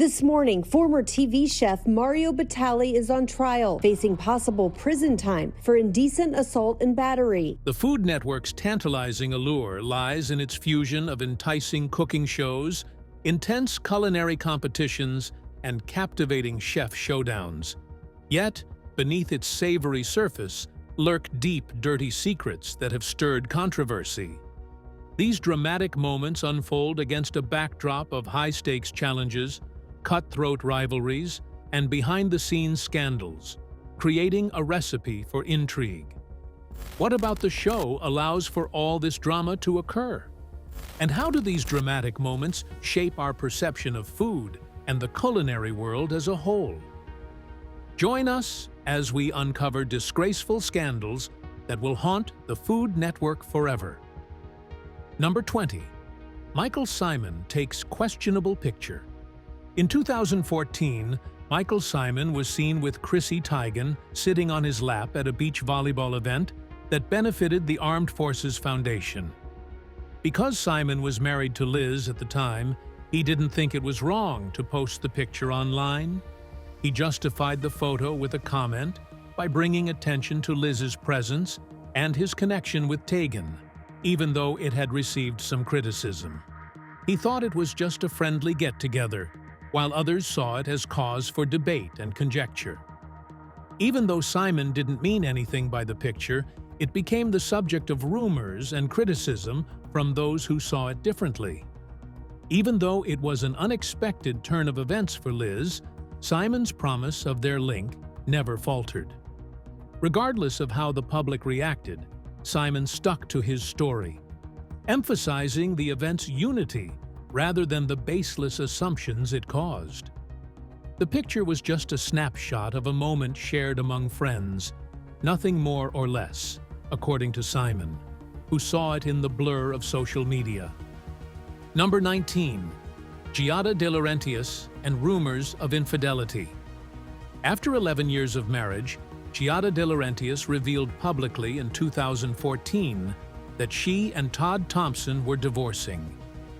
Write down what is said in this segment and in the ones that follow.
This morning, former TV chef Mario Batali is on trial, facing possible prison time for indecent assault and battery. The Food Network's tantalizing allure lies in its fusion of enticing cooking shows, intense culinary competitions, and captivating chef showdowns. Yet, beneath its savory surface lurk deep, dirty secrets that have stirred controversy. These dramatic moments unfold against a backdrop of high-stakes challenges, cutthroat rivalries, and behind-the-scenes scandals, creating a recipe for intrigue. What about the show allows for all this drama to occur? And how do these dramatic moments shape our perception of food and the culinary world as a whole? Join us as we uncover disgraceful scandals that will haunt the Food Network forever. Number 20. Michael Symon takes questionable picture. In 2014, Michael Symon was seen with Chrissy Teigen sitting on his lap at a beach volleyball event that benefited the Armed Forces Foundation. Because Symon was married to Liz at the time, he didn't think it was wrong to post the picture online. He justified the photo with a comment by bringing attention to Liz's presence and his connection with Teigen, even though it had received some criticism. He thought it was just a friendly get-together, while others saw it as cause for debate and conjecture. Even though Symon didn't mean anything by the picture, it became the subject of rumors and criticism from those who saw it differently. Even though it was an unexpected turn of events for Liz, Symon's promise of their link never faltered. Regardless of how the public reacted, Symon stuck to his story, emphasizing the event's unity rather than the baseless assumptions it caused. The picture was just a snapshot of a moment shared among friends, nothing more or less, according to Symon, who saw it in the blur of social media. Number 19. Giata Dillerentius and rumors of infidelity. After 11 years of marriage, Giata Dillerentius revealed publicly in 2014 that she and Todd Thompson were divorcing,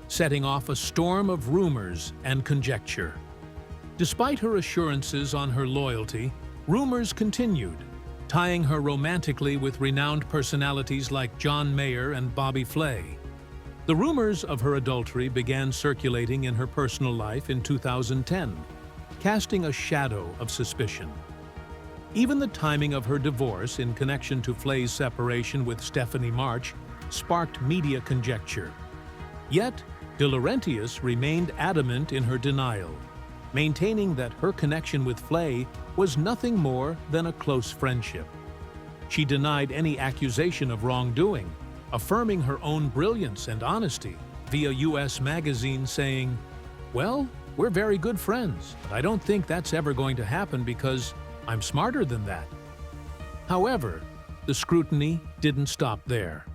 setting off a storm of rumors and conjecture. Despite her assurances on her loyalty, rumors continued, tying her romantically with renowned personalities like John Mayer and Bobby Flay. The rumors of her adultery began circulating in her personal life in 2010, casting a shadow of suspicion. Even the timing of her divorce in connection to Flay's separation with Stephanie March sparked media conjecture. Yet, Dillerentius remained adamant in her denial, maintaining that her connection with Flay was nothing more than a close friendship. She denied any accusation of wrongdoing, affirming her own brilliance and honesty via U.S. Magazine, saying, "Well, we're very good friends, but I don't think that's ever going to happen because I'm smarter than that." However, the scrutiny didn't stop there.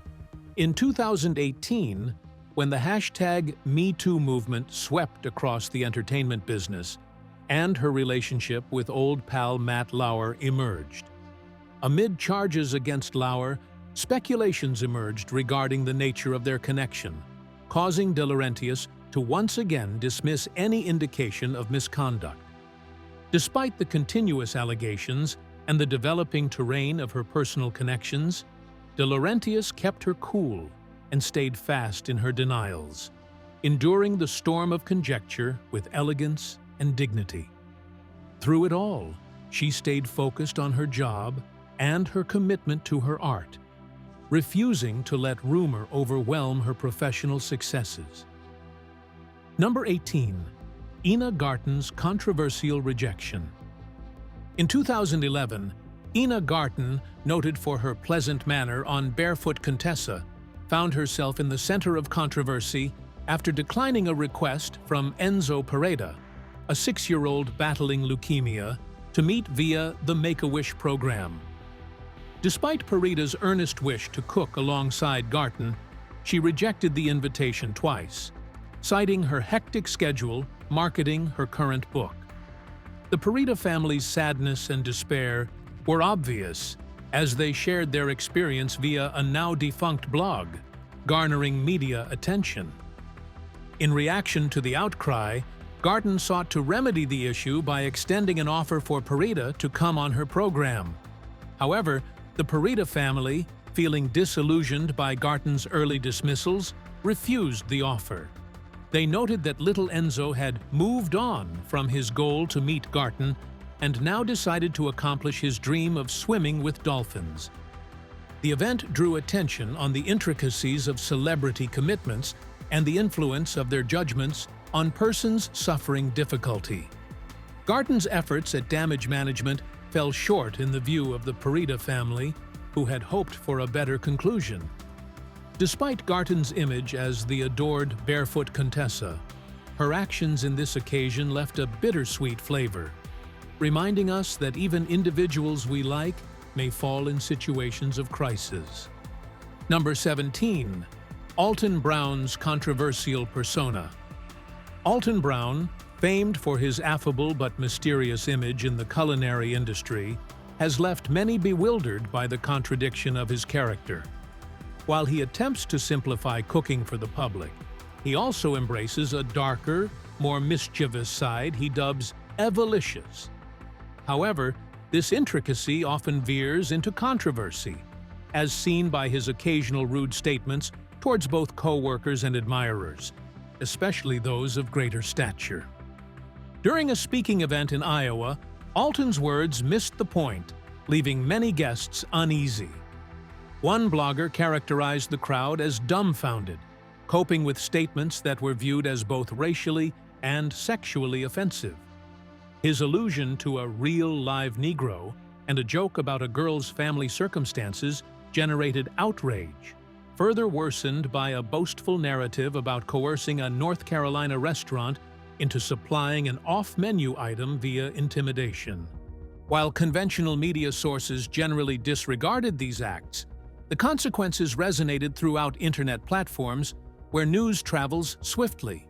In 2018, when the #MeToo movement swept across the entertainment business, and her relationship with old pal Matt Lauer emerged. Amid charges against Lauer, speculations emerged regarding the nature of their connection, causing Dillerentius to once again dismiss any indication of misconduct. Despite the continuous allegations and the developing terrain of her personal connections, Dillerentius kept her cool and stayed fast in her denials, enduring the storm of conjecture with elegance and dignity. Through it all, she stayed focused on her job and her commitment to her art, refusing to let rumor overwhelm her professional successes. Number 18. Ena Gartons' controversial rejection. In 2011, Ena Garton, noted for her pleasant manner on Barefoot Contessa, found herself in the center of controversy after declining a request from Enzo Pereda, a 6-year-old battling leukemia, to meet via the Make-A-Wish program. Despite Pereda's earnest wish to cook alongside Garton, she rejected the invitation twice, citing her hectic schedule marketing her current book. The Pereda family's sadness and despair were obvious as they shared their experience via a now-defunct blog, garnering media attention. In reaction to the outcry, Garton sought to remedy the issue by extending an offer for Parita to come on her program. However, the Parita family, feeling disillusioned by Garton's early dismissals, refused the offer. They noted that little Enzo had moved on from his goal to meet Garton and now decided to accomplish his dream of swimming with dolphins. The event drew attention on the intricacies of celebrity commitments and the influence of their judgments on persons suffering difficulty. Garton's efforts at damage management fell short in the view of the Parita family, who had hoped for a better conclusion. Despite Garton's image as the adored barefoot Contessa, her actions in this occasion left a bittersweet flavor, reminding us that even individuals we like may fall in situations of crisis. Number 17. Alton Browns' controversial persona. Alton Brown, famed for his affable but mysterious image in the culinary industry, has left many bewildered by the contradiction of his character. While he attempts to simplify cooking for the public, he also embraces a darker, more mischievous side he dubs evilicious. However, this intricacy often veers into controversy, as seen by his occasional rude statements towards both co-workers and admirers, especially those of greater stature. During a speaking event in Iowa, Alton's words missed the point, leaving many guests uneasy. One blogger characterized the crowd as dumbfounded, coping with statements that were viewed as both racially and sexually offensive. His allusion to a real live Negro and a joke about a girl's family circumstances generated outrage, further worsened by a boastful narrative about coercing a North Carolina restaurant into supplying an off-menu item via intimidation. While conventional media sources generally disregarded these acts, the consequences resonated throughout internet platforms where news travels swiftly.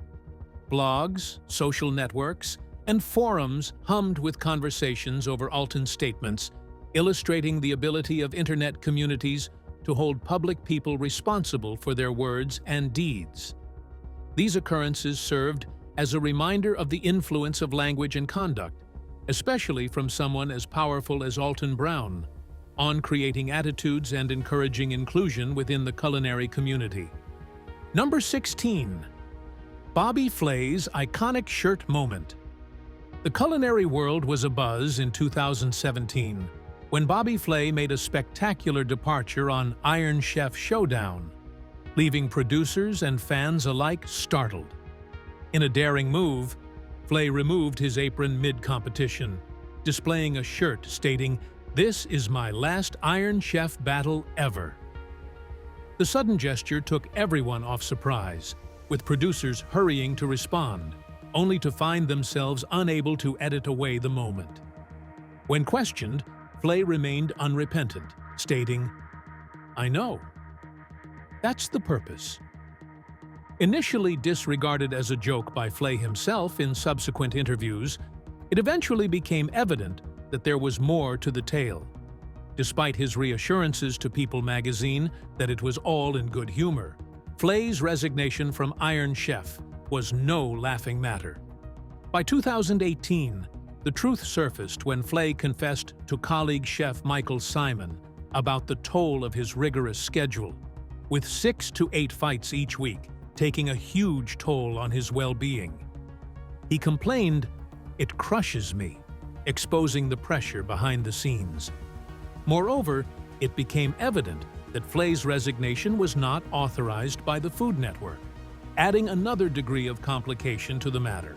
Blogs, social networks, and forums hummed with conversations over Alton's statements, illustrating the ability of internet communities to hold public people responsible for their words and deeds. These occurrences served as a reminder of the influence of language and conduct, especially from someone as powerful as Alton Brown, on creating attitudes and encouraging inclusion within the culinary community. Number 16. Bobby Flay's iconic shirt moment. The culinary world was abuzz in 2017 when Bobby Flay made a spectacular departure on Iron Chef Showdown, leaving producers and fans alike startled. In a daring move, Flay removed his apron mid-competition, displaying a shirt stating, "This is my last Iron Chef battle ever." The sudden gesture took everyone off surprise, with producers hurrying to respond, only to find themselves unable to edit away the moment. When questioned, Flay remained unrepentant, stating, "I know. That's the purpose." Initially disregarded as a joke by Flay himself in subsequent interviews, it eventually became evident that there was more to the tale. Despite his reassurances to People magazine that it was all in good humor, Flay's resignation from Iron Chef was no laughing matter. By 2018, the truth surfaced when Flay confessed to colleague chef Michael Simon about the toll of his rigorous schedule, with 6 to 8 fights each week, taking a huge toll on his well-being. He complained, "It crushes me," exposing the pressure behind the scenes. Moreover, it became evident that Flay's resignation was not authorized by the Food Network, adding another degree of complication to the matter.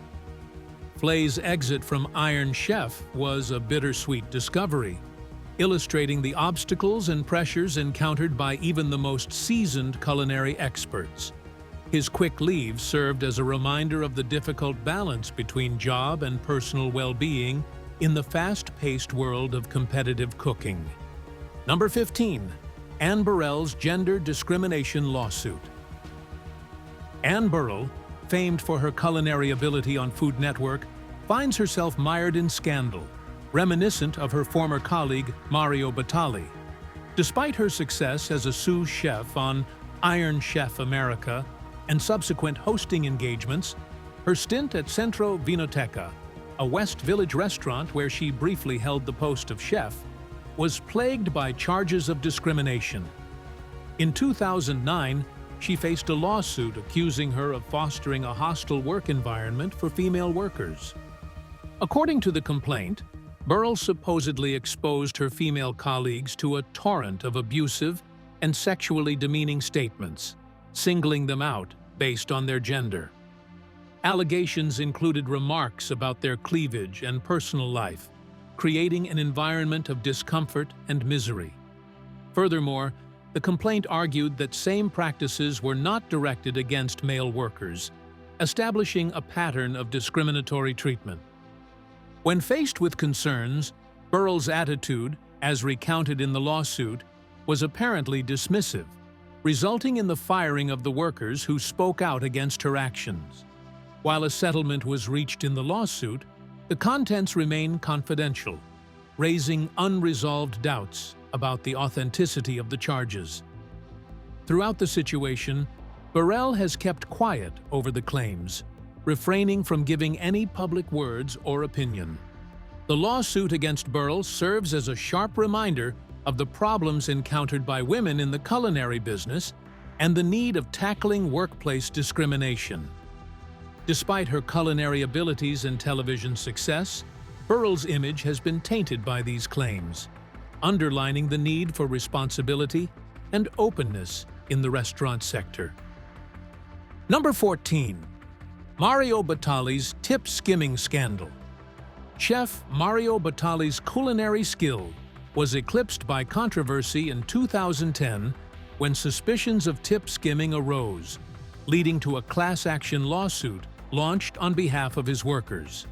Flay's exit from Iron Chef was a bittersweet discovery, illustrating the obstacles and pressures encountered by even the most seasoned culinary experts. His quick leave served as a reminder of the difficult balance between job and personal well-being in the fast-paced world of competitive cooking. Number 15. Anne Burrell's gender discrimination lawsuit. Anne Burrell, famed for her culinary ability on Food Network, finds herself mired in scandal, reminiscent of her former colleague Mario Batali. Despite her success as a sous chef on Iron Chef America and subsequent hosting engagements, Her stint at Centro Vinoteca, a West Village restaurant where she briefly held the post of chef, was plagued by charges of discrimination. In 2009, she faced a lawsuit accusing her of fostering a hostile work environment for female workers. According to the complaint, Burrells supposedly exposed her female colleagues to a torrent of abusive and sexually demeaning statements, singling them out based on their gender. Allegations included remarks about their cleavage and personal life, creating an environment of discomfort and misery. Furthermore, the complaint argued that same practices were not directed against male workers, establishing a pattern of discriminatory treatment. When faced with concerns, Burrells' attitude, as recounted in the lawsuit, was apparently dismissive, resulting in the firing of the workers who spoke out against her actions. While a settlement was reached in the lawsuit, the contents remain confidential, raising unresolved doubts about the authenticity of the charges. Throughout the situation, Burrell has kept quiet over the claims, refraining from giving any public words or opinion. The lawsuit against Burrells serves as a sharp reminder of the problems encountered by women in the culinary business and the need of tackling workplace discrimination. Despite her culinary abilities and television success, Burrells' image has been tainted by these claims, underlining the need for responsibility and openness in the restaurant sector. Number 14. Mario Batali's tip skimming scandal. Chef Mario Batali's culinary skill was eclipsed by controversy in 2010 when suspicions of tip skimming arose, leading to a class action lawsuit launched on behalf of his workers.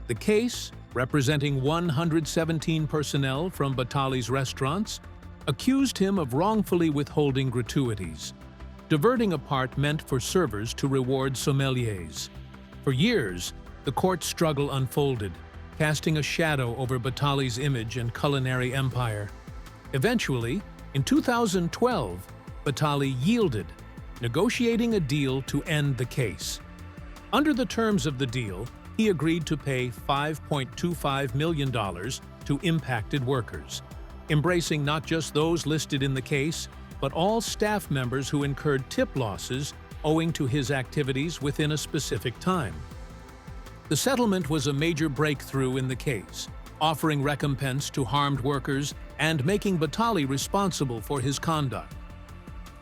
The case, representing 117 personnel from Batali's restaurants, accused him of wrongfully withholding gratuities, diverting a part meant for servers to reward sommeliers. For years, the court struggle unfolded, casting a shadow over Batali's image and culinary empire. Eventually, in 2012, Batali yielded, negotiating a deal to end the case. Under the terms of the deal, he agreed to pay $5.25 million to impacted workers, embracing not just those listed in the case, but all staff members who incurred tip losses owing to his activities within a specific time. The settlement was a major breakthrough in the case, offering recompense to harmed workers and making Batali responsible for his conduct.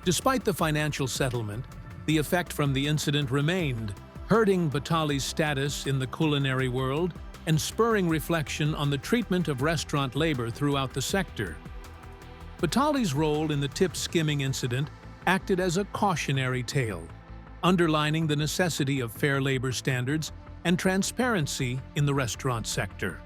Despite the financial settlement, the effect from the incident remained, hurting Batali's status in the culinary world and spurring reflection on the treatment of restaurant labor throughout the sector. Batali's role in the tip skimming incident acted as a cautionary tale, underlining the necessity of fair labor standards and transparency in the restaurant sector.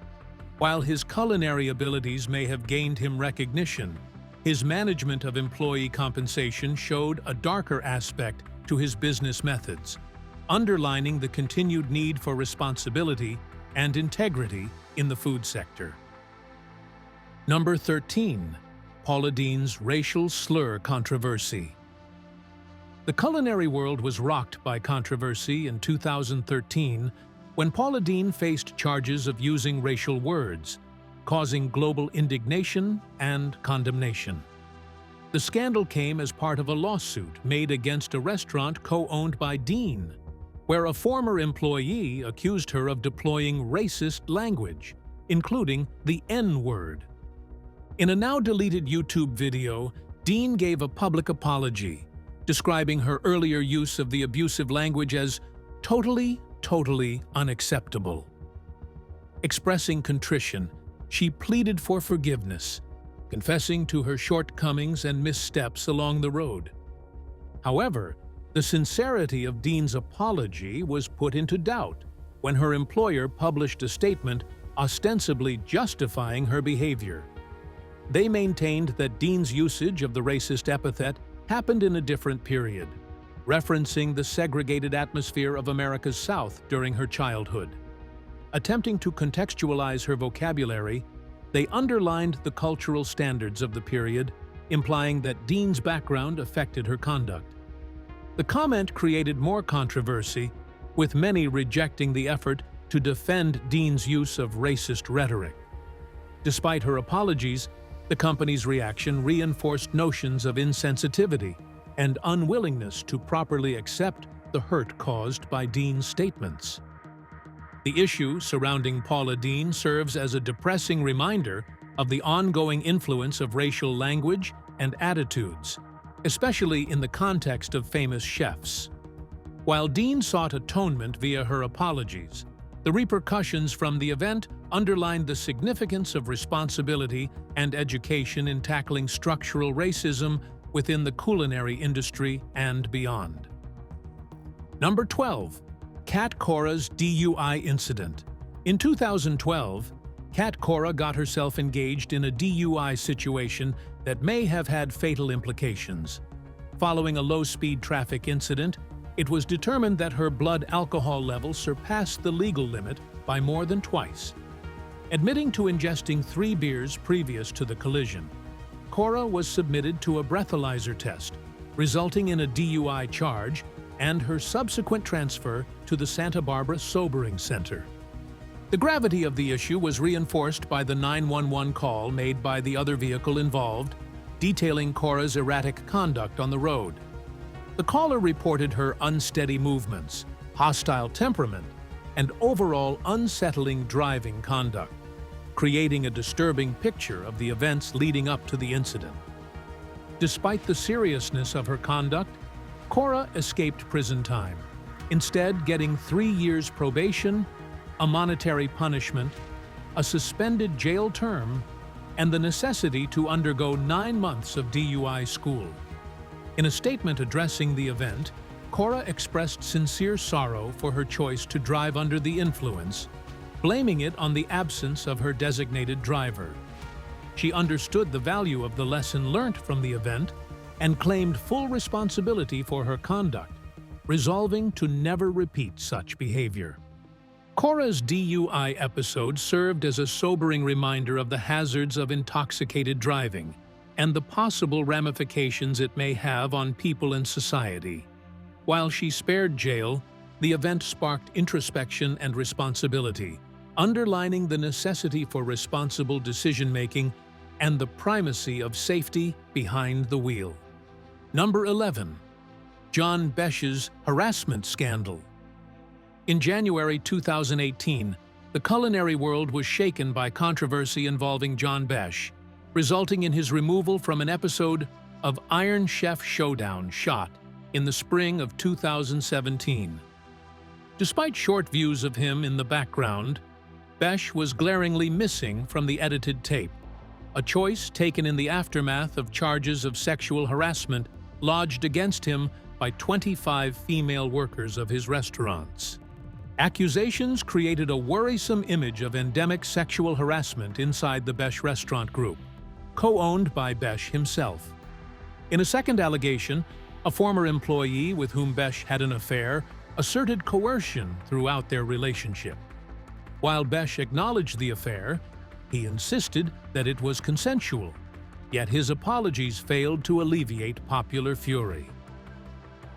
While his culinary abilities may have gained him recognition, his management of employee compensation showed a darker aspect to his business methods, underlining the continued need for responsibility and integrity in the food sector. Number 13. Paulines' racial slur controversy. The culinary world was rocked by controversy in 2013 when Paulines faced charges of using racial words, causing global indignation and condemnation. The scandal came as part of a lawsuit made against a restaurant co-owned by Dean, where a former employee accused her of deploying racist language, including the N-word. In a now-deleted YouTube video, Dean gave a public apology, describing her earlier use of the abusive language as totally unacceptable. Expressing contrition, she pleaded for forgiveness, confessing to her shortcomings and missteps along the road. However, the sincerity of Dean's apology was put into doubt when her employer published a statement ostensibly justifying her behavior. They maintained that Dean's usage of the racist epithet happened in a different period, referencing the segregated atmosphere of America's South during her childhood. Attempting to contextualize her vocabulary, they underlined the cultural standards of the period, implying that Dean's background affected her conduct. The comment created more controversy, with many rejecting the effort to defend Dean's use of racist rhetoric. Despite her apologies, the company's reaction reinforced notions of insensitivity and unwillingness to properly accept the hurt caused by Dean's statements. The issue surrounding Paula Deen serves as a depressing reminder of the ongoing influence of racial language and attitudes, especially in the context of famous chefs. While Deen sought atonement via her apologies, the repercussions from the event underlined the significance of responsibility and education in tackling structural racism within the culinary industry and beyond. Number 12. Cat Cora's DUI incident. In 2012, Cat Cora got herself engaged in a DUI situation that may have had fatal implications. Following a low-speed traffic incident, it was determined that her blood alcohol level surpassed the legal limit by more than twice. Admitting to ingesting 3 beers previous to the collision, Cora was submitted to a breathalyzer test, resulting in a DUI charge and her subsequent transfer to the Santa Barbara Sobering Center. The gravity of the issue was reinforced by the 911 call made by the other vehicle involved, detailing Cora's erratic conduct on the road. The caller reported her unsteady movements, hostile temperament, and overall unsettling driving conduct, creating a disturbing picture of the events leading up to the incident. Despite the seriousness of her conduct, Cora escaped prison time, instead getting 3 years probation, a monetary punishment, a suspended jail term, and the necessity to undergo 9 months of DUI school. In a statement addressing the event, Cora expressed sincere sorrow for her choice to drive under the influence, blaming it on the absence of her designated driver. She understood the value of the lesson learned from the event and claimed full responsibility for her conduct, resolving to never repeat such behavior. Cora's DUI episode served as a sobering reminder of the hazards of intoxicated driving and the possible ramifications it may have on people and society. While she spared jail, the event sparked introspection and responsibility, underlining the necessity for responsible decision-making and the primacy of safety behind the wheel. Number 11. John Besh's harassment scandal. In January 2018, the culinary world was shaken by controversy involving John Besh, resulting in his removal from an episode of Iron Chef Showdown shot in the spring of 2017. Despite short views of him in the background, Besh was glaringly missing from the edited tape, a choice taken in the aftermath of charges of sexual harassment lodged against him by 25 female workers of his restaurants. Accusations created a worrisome image of endemic sexual harassment inside the Besh restaurant group, co-owned by Besh himself. In a second allegation, a former employee with whom Besh had an affair asserted coercion throughout their relationship. While Besh acknowledged the affair, he insisted that it was consensual, yet his apologies failed to alleviate popular fury.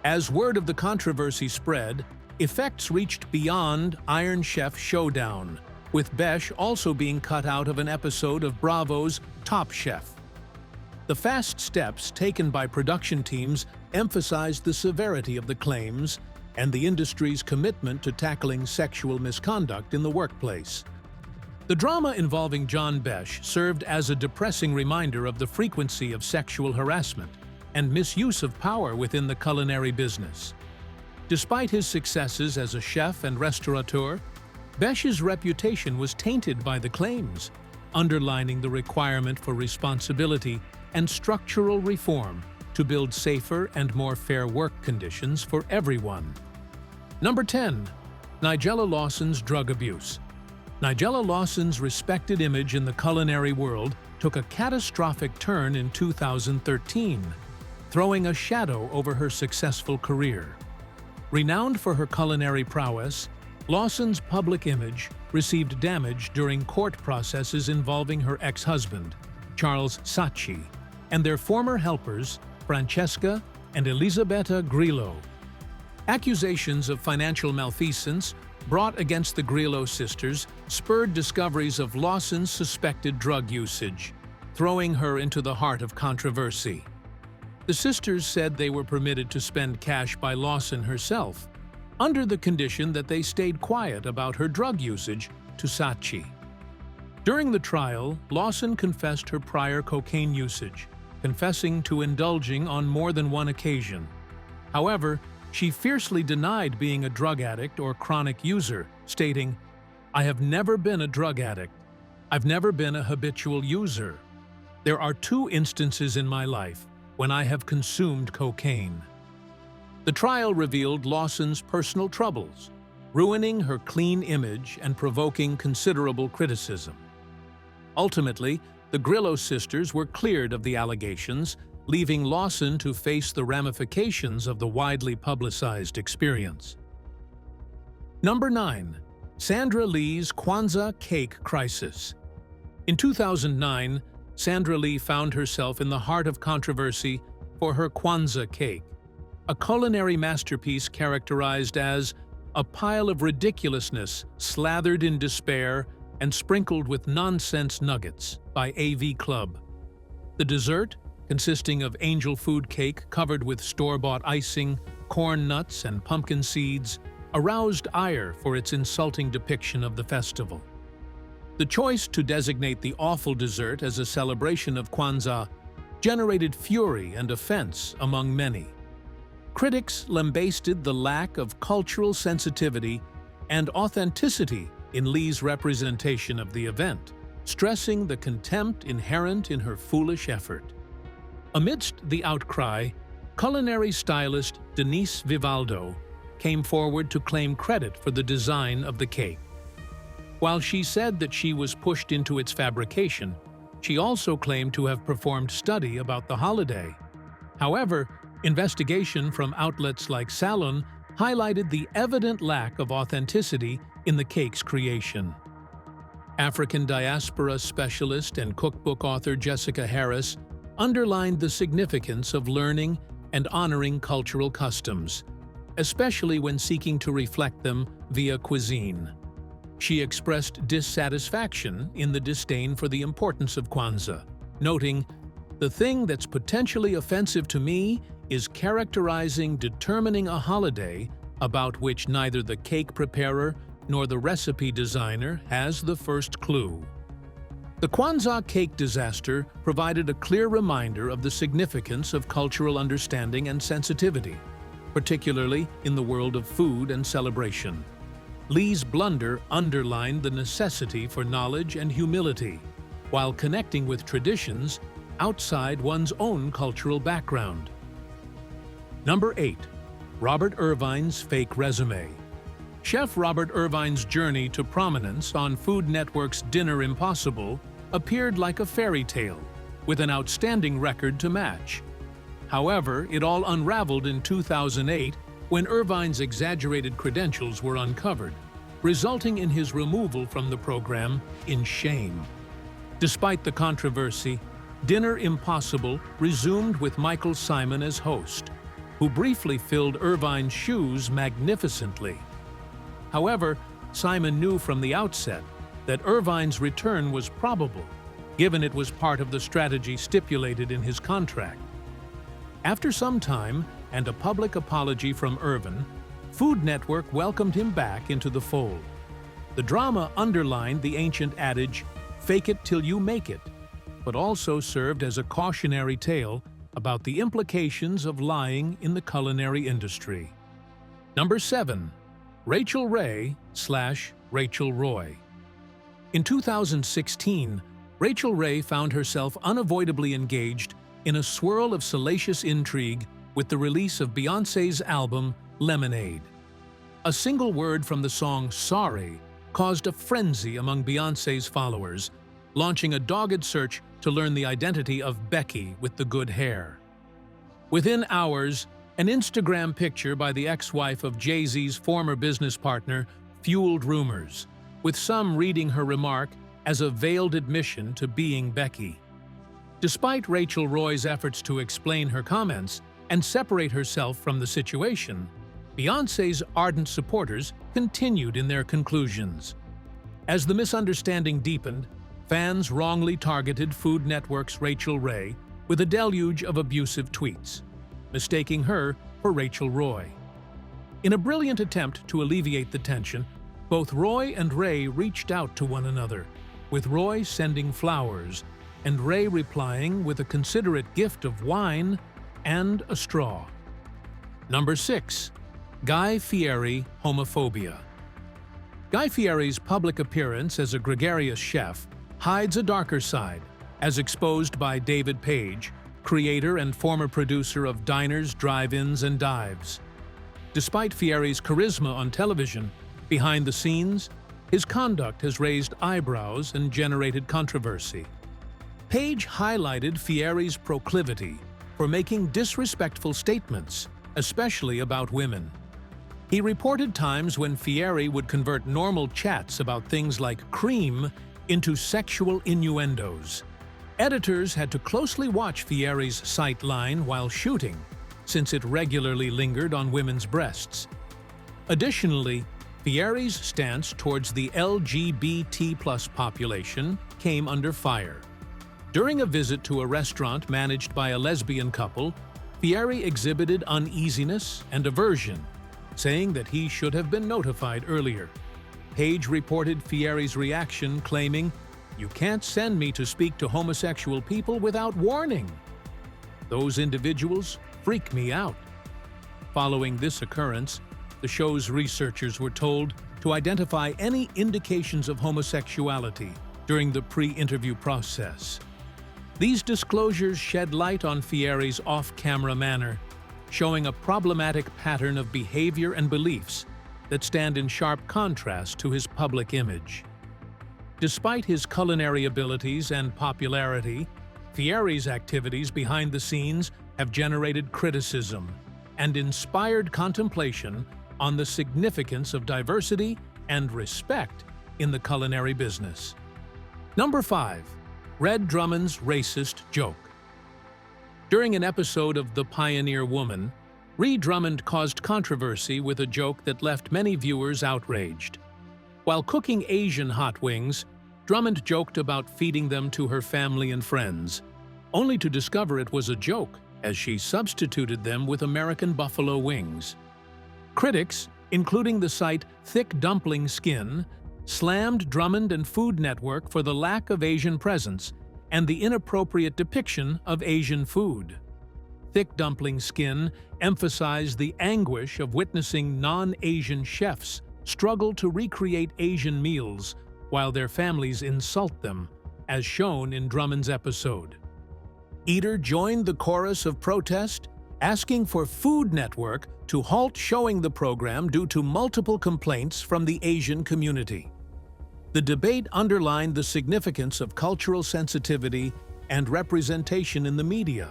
As word of the controversy spread, effects reached beyond Iron Chef Showdown, with Besh also being cut out of an episode of Bravo's Top Chef. The fast steps taken by production teams emphasized the severity of the claims and the industry's commitment to tackling sexual misconduct in the workplace. The drama involving John Besh served as a depressing reminder of the frequency of sexual harassment and misuse of power within the culinary business. Despite his successes as a chef and restaurateur, Besh's reputation was tainted by the claims, underlining the requirement for responsibility and structural reform to build safer and more fair work conditions for everyone. Number 10. Nigella Lawsons' drug abuse. Nigella Lawsons' respected image in the culinary world took a catastrophic turn in 2013, throwing a shadow over her successful career. Renowned for her culinary prowess, Lawsons' public image received damage during court processes involving her ex-husband, Charles Sacchi, and their former helpers, Francesca and Elisabetta Grillo. Accusations of financial malfeasance brought against the Grillo sisters spurred discoveries of Lawson's suspected drug usage, throwing her into the heart of controversy. The sisters said they were permitted to spend cash by Lawson herself, under the condition that they stayed quiet about her drug usage to Saatchi. During the trial, Lawson confessed her prior cocaine usage, confessing to indulging on more than one occasion. However, she fiercely denied being a drug addict or chronic user, stating, "I have never been a drug addict. I've never been a habitual user. There are 2 instances in my life when I have consumed cocaine." The trial revealed Lawson's personal troubles, ruining her clean image and provoking considerable criticism. Ultimately, the Grillo sisters were cleared of the allegations, leaving Lawson to face the ramifications of the widely publicized experience. Number 9. Sandra Lees Kwanza cake crisis. In 2009, Sandra Lee found herself in the heart of controversy for her Kwanza cake, a culinary masterpiece characterized as a pile of ridiculousness slathered in despair and sprinkled with nonsense nuggets by AV Club. The dessert, consisting of angel food cake covered with store-bought icing, corn nuts, and pumpkin seeds, aroused ire for its insulting depiction of the festival. The choice to designate the awful dessert as a celebration of Kwanzaa generated fury and offense among many. Critics lambasted the lack of cultural sensitivity and authenticity in Lee's representation of the event, stressing the contempt inherent in her foolish effort. Amidst the outcry, culinary stylist Denise Vivaldo came forward to claim credit for the design of the cake. While she said that she was pushed into its fabrication, she also claimed to have performed study about the holiday. However, investigation from outlets like Salon highlighted the evident lack of authenticity in the cake's creation. African diaspora specialist and cookbook author Jessica Harris underlined the significance of learning and honoring cultural customs, especially when seeking to reflect them via cuisine. She expressed dissatisfaction in the disdain for the importance of Kwanzaa, noting, "The thing that's potentially offensive to me is determining a holiday about which neither the cake preparer nor the recipe designer has the first clue." The Kwanzaa cake disaster provided a clear reminder of the significance of cultural understanding and sensitivity, particularly in the world of food and celebration. Lee's blunder underlined the necessity for knowledge and humility, while connecting with traditions outside one's own cultural background. Number 8. Robert Irvine's fake resume. Chef Robert Irvine's journey to prominence on Food Network's Dinner Impossible appeared like a fairy tale, with an outstanding record to match. However, it all unraveled in 2008 when Irvine's exaggerated credentials were uncovered, resulting in his removal from the program in shame. Despite the controversy, Dinner Impossible resumed with Michael Symon as host, who briefly filled Irvine's shoes magnificently. However, Symon knew from the outset that Irvine's return was probable, given it was part of the strategy stipulated in his contract. After some time and a public apology from Irvine, Food Network welcomed him back into the fold. The drama underlined the ancient adage, "Fake it till you make it," but also served as a cautionary tale about the implications of lying in the culinary industry. Number 7. Rachel Ray / RayRachel Roy. In 2016, Rachel Ray found herself unavoidably engaged in a swirl of salacious intrigue with the release of Beyoncé's album, Lemonade. A single word from the song Sorry caused a frenzy among Beyoncé's followers, launching a dogged search to learn the identity of Becky with the good hair. Within hours, an Instagram picture by the ex-wife of Jay-Z's former business partner fueled rumors, with some reading her remark as a veiled admission to being Becky. Despite RayRachel Roy's efforts to explain her comments and separate herself from the situation, Beyoncé's ardent supporters continued in their conclusions. As the misunderstanding deepened, fans wrongly targeted Food Network's RayRachel Roy with a deluge of abusive tweets, mistaking her for RayRachel Roy. In a brilliant attempt to alleviate the tension, both Roy and Ray reached out to one another, with Roy sending flowers and Ray replying with a considerate gift of wine and a straw. Number 6. Guy Fieri homophobia. Guy Fieri's public appearance as a gregarious chef hides a darker side, as exposed by David Page, creator and former producer of Diners, Drive-Ins, and Dives. Despite Fieri's charisma on television, behind the scenes, his conduct has raised eyebrows and generated controversy. Page highlighted Fieri's proclivity for making disrespectful statements, especially about women. He reported times when Fieri would convert normal chats about things like cream into sexual innuendos. Editors had to closely watch Fieri's sight line while shooting, since it regularly lingered on women's breasts. Additionally, Fieri's stance towards the LGBT+ population came under fire. During a visit to a restaurant managed by a lesbian couple, Fieri exhibited uneasiness and aversion, saying that he should have been notified earlier. Page reported Fieri's reaction, claiming, "You can't send me to speak to homosexual people without warning. Those individuals freak me out." Following this occurrence, the show's researchers were told to identify any indications of homosexuality during the pre-interview process. These disclosures shed light on Fieri's off-camera manner, showing a problematic pattern of behavior and beliefs that stand in sharp contrast to his public image. Despite his culinary abilities and popularity, Fieri's activities behind the scenes have generated criticism and inspired contemplation on the significance of diversity and respect in the culinary business. Number 5. Red Drummond's racist joke. During an episode of The Pioneer Woman, Ree Drummond caused controversy with a joke that left many viewers outraged. While cooking Asian hot wings, Drummond joked about feeding them to her family and friends, only to discover it was a joke as she substituted them with American buffalo wings. Critics, including the site Thick Dumpling Skin, slammed Drummond and Food Network for the lack of Asian presence and the inappropriate depiction of Asian food. Thick Dumpling Skin emphasized the anguish of witnessing non-Asian chefs struggle to recreate Asian meals while their families insult them, as shown in Drummond's episode. Eater joined the chorus of protest, asking for Food Network to halt showing the program due to multiple complaints from the Asian community. The debate underlined the significance of cultural sensitivity and representation in the media,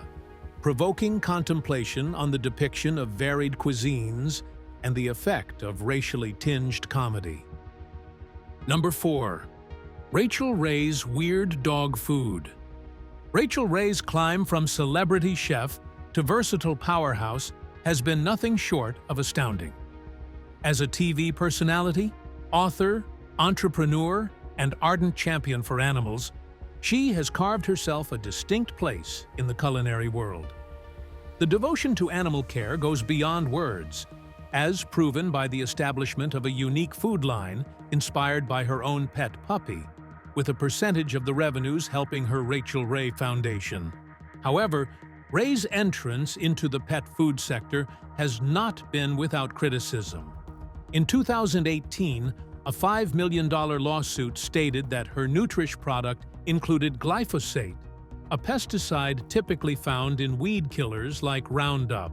provoking contemplation on the depiction of varied cuisines and the effect of racially tinged comedy. Number 4. RayRachel Roy's weird dog food. RayRachel Roy's climb from celebrity chef to versatile powerhouse has been nothing short of astounding. As a TV personality, author, entrepreneur, and ardent champion for animals, she has carved herself a distinct place in the culinary world. The devotion to animal care goes beyond words, as proven by the establishment of a unique food line inspired by her own pet puppy, with a percentage of the revenues helping her RayRachel Roy Foundation. However, Roy's entrance into the pet food sector has not been without criticism. In 2018, a $5 million lawsuit stated that her Nutrish product included glyphosate, a pesticide typically found in weed killers like Roundup.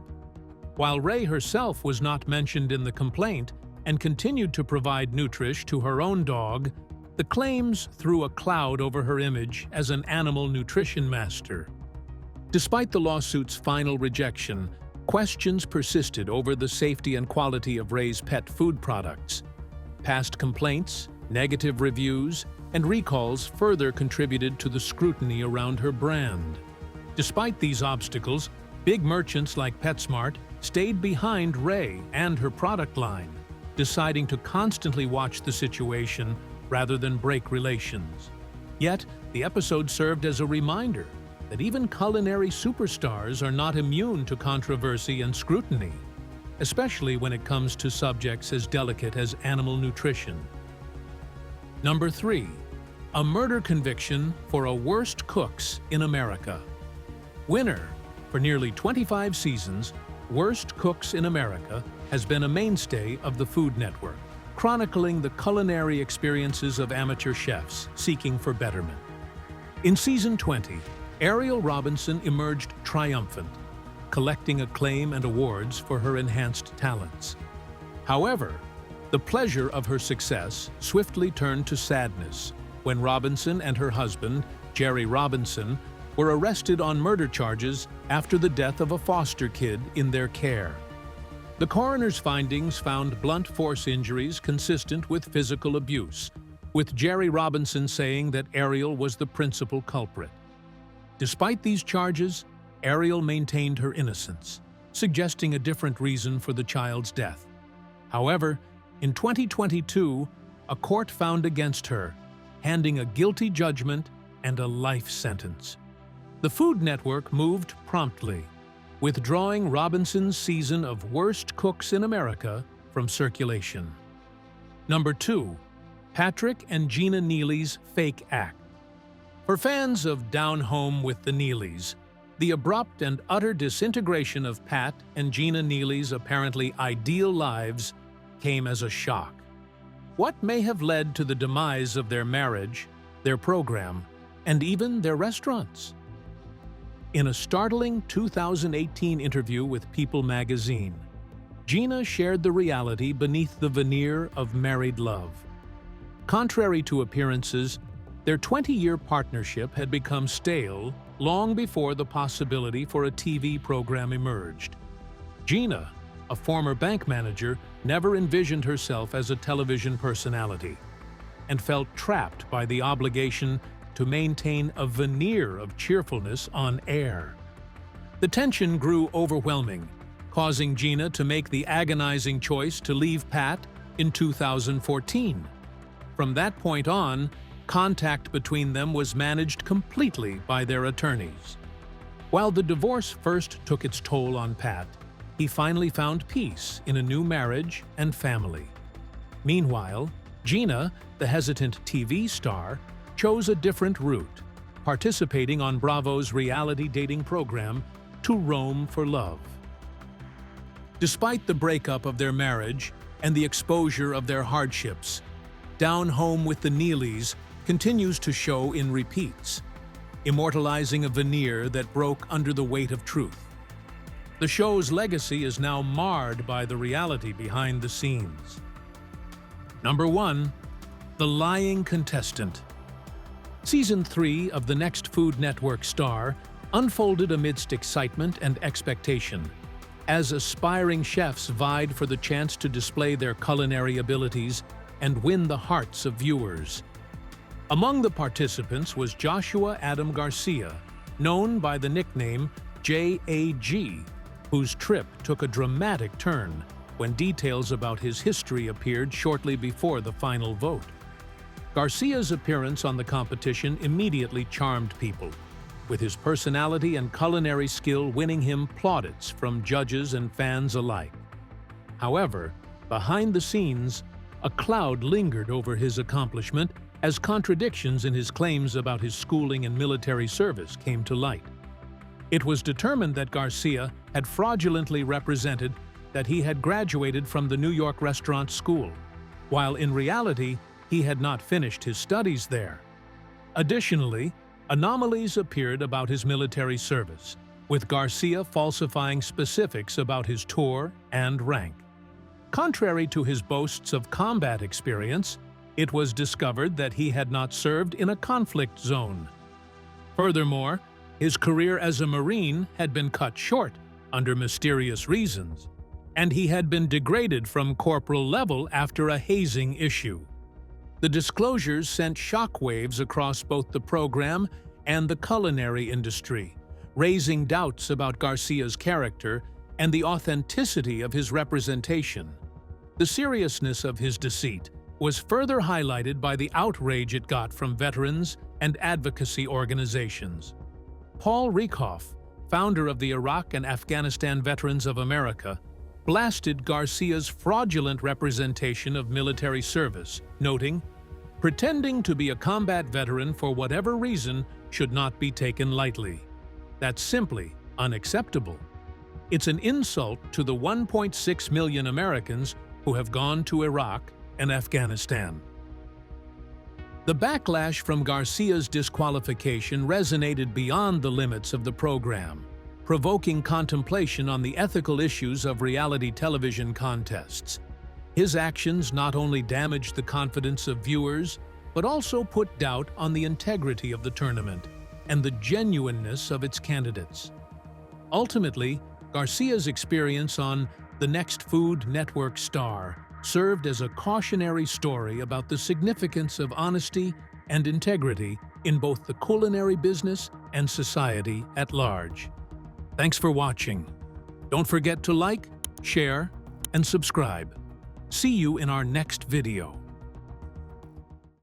While Roy herself was not mentioned in the complaint and continued to provide Nutrish to her own dog, the claims threw a cloud over her image as an animal nutrition master. Despite the lawsuit's final rejection, questions persisted over the safety and quality of Roy's pet food products. Past complaints, negative reviews, and recalls further contributed to the scrutiny around her brand. Despite these obstacles, big merchants like PetSmart stayed behind Ray and her product line, deciding to constantly watch the situation rather than break relations. Yet, the episode served as a reminder that even culinary superstars are not immune to controversy and scrutiny, especially when it comes to subjects as delicate as animal nutrition. Number 3. A murder conviction for a worst cooks in America. Winner for nearly 25 seasons, Worst Cooks in America has been a mainstay of the Food Network, chronicling the culinary experiences of amateur chefs seeking for betterment. In Season 20, Ariel Robinson emerged triumphant, collecting acclaim and awards for her enhanced talents. However, the pleasure of her success swiftly turned to sadness when Robinson and her husband, Jerry Robinson, were arrested on murder charges after the death of a foster kid in their care. The coroner's findings found blunt force injuries consistent with physical abuse, with Jerry Robinson saying that Ariel was the principal culprit. Despite these charges, Ariel maintained her innocence, suggesting a different reason for the child's death. However, in 2022, a court found against her, handing a guilty judgment and a life sentence. The Food Network moved promptly, withdrawing Robinson's season of Worst Cooks in America from circulation. Number 2. Patrick and Gina Neely's fake act. For fans of Down Home with the Neelys, the abrupt and utter disintegration of Pat and Gina Neely's apparently ideal lives came as a shock. What may have led to the demise of their marriage, their program, and even their restaurants? In a startling 2018 interview with People magazine, Gina shared the reality beneath the veneer of married love. Contrary to appearances, their 20-year partnership had become stale long before the possibility for a TV program emerged. Gina, a former bank manager, never envisioned herself as a television personality and felt trapped by the obligation to maintain a veneer of cheerfulness on air. The tension grew overwhelming, causing Gina to make the agonizing choice to leave Pat in 2014. From that point on, contact between them was managed completely by their attorneys. While the divorce first took its toll on Pat, he finally found peace in a new marriage and family. Meanwhile, Gina, the hesitant TV star, chose a different route, participating on Bravo's reality dating program, To Roam for Love. Despite the breakup of their marriage and the exposure of their hardships, Down Home with the Neelys continues to show in repeats, immortalizing a veneer that broke under the weight of truth. The show's legacy is now marred by the reality behind the scenes. Number 1. The Lying Contestant. Season 3 of the next Food Network star unfolded amidst excitement and expectation, as aspiring chefs vied for the chance to display their culinary abilities and win the hearts of viewers. Among the participants was Joshua Adam Garcia, known by the nickname JAG, whose trip took a dramatic turn when details about his history appeared shortly before the final vote. Garcia's appearance on the competition immediately charmed people, with his personality and culinary skill winning him plaudits from judges and fans alike. However, behind the scenes, a cloud lingered over his accomplishment as contradictions in his claims about his schooling and military service came to light. It was determined that Garcia had fraudulently represented that he had graduated from the New York Restaurant School, while in reality, he had not finished his studies there. Additionally, anomalies appeared about his military service, with Garcia falsifying specifics about his tour and rank. Contrary to his boasts of combat experience, it was discovered that he had not served in a conflict zone. Furthermore, his career as a Marine had been cut short under mysterious reasons, and he had been degraded from corporal level after a hazing issue. The disclosures sent shockwaves across both the program and the culinary industry, raising doubts about Garcia's character and the authenticity of his representation. The seriousness of his deceit was further highlighted by the outrage it got from veterans and advocacy organizations. Paul Rieckhoff, founder of the Iraq and Afghanistan Veterans of America, blasted Garcia's fraudulent representation of military service, noting, "Pretending to be a combat veteran for whatever reason should not be taken lightly. That's simply unacceptable. It's an insult to the 1.6 million Americans who have gone to Iraq and Afghanistan." The backlash from Garcia's disqualification resonated beyond the limits of the program, provoking contemplation on the ethical issues of reality television contests. His actions not only damaged the confidence of viewers, but also put doubt on the integrity of the tournament and the genuineness of its candidates. Ultimately, Garcia's experience on The Next Food Network Star served as a cautionary story about the significance of honesty and integrity in both the culinary business and society at large. Thanks for watching. Don't forget to like, share, and subscribe. See you in our next video.